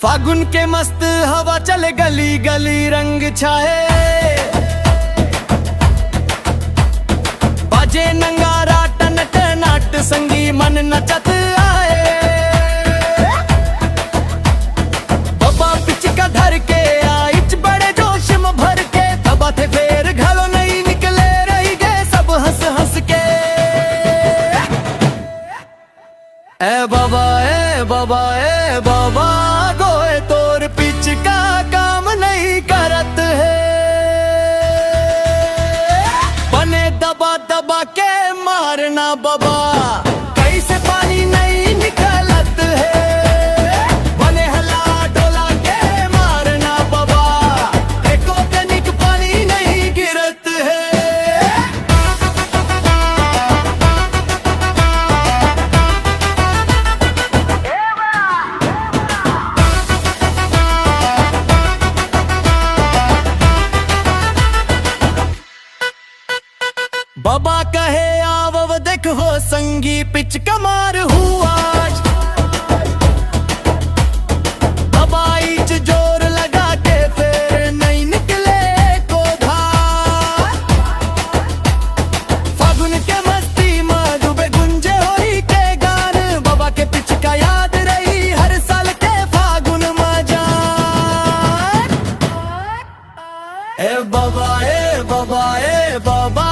फागुन के मस्त हवा चले गली गली रंग छाए, बाजे नंगारा टन टनाट संगी मन नचत आए। बाबा पिचका धर के आइच बड़े जोश में भर के, दबा थे फेर घलो नहीं निकले रही गए सब हंस हंस के। ए बाबा ए बाबा ए बाबा गोए तोर पिच का काम नहीं करत है, बने दबा दबा के मारना बाबा कैसे पानी नहीं निकलत है, बने हला डोला के मारना बाबा एको कनिक पानी नहीं गिरत है। बाबा कहे आवव देखो संगी पिच कमार हुआ, बाबा इच जोर लगा के फिर नहीं निकले को धार। फागुन के मस्ती में डूबे गुंजे होई के गान, बाबा के पिच का याद रही हर साल के फागुन में जान। ए बाबा ए बाबा ए बाबा